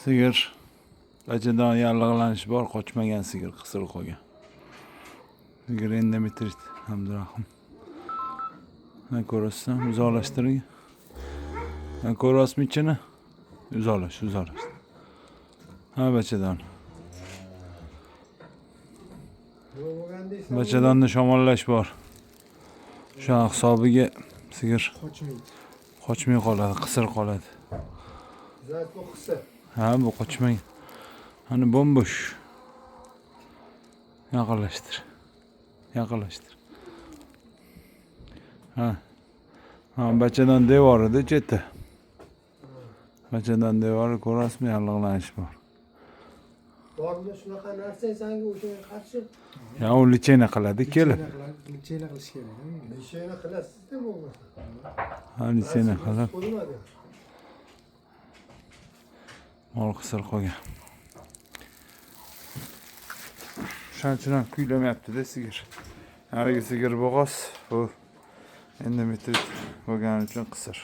Sigir bachadan yallig'lanish bor, qochmagan sigir qisir qolgan. Sigir endometrit Abdurahim. Ne ko'rasizmi? Uzolashtiring. Ne ko'rasizmi ichini? Uzolash. Ha bachadan. Bachadanni shamollash bor. Shu hisobiga sigir qochmay qoladi, qisir qoladi. Bu qisir. Ha, bu qochmaydi. Hani bombosh. Yaqinlashtir. Ha. Ha, bachadan devorida chetda. Bachadan devori ko'rasizmi? Yallig'lanish bor. Bormi shunaqa narsangizga o'shaga qarshi? Ya u lichena qiladi, kelib. Lichena qilish kerak. Lichena qilasizda bo'lmasa. Ha, lichena qilib. Bo'lmadi. Mol qisir qolgan. Shuning uchun ham kuylamayapti-da sigir. Narigi sigir bo'g'oz, bu endometrit bo'lgani uchun qisir.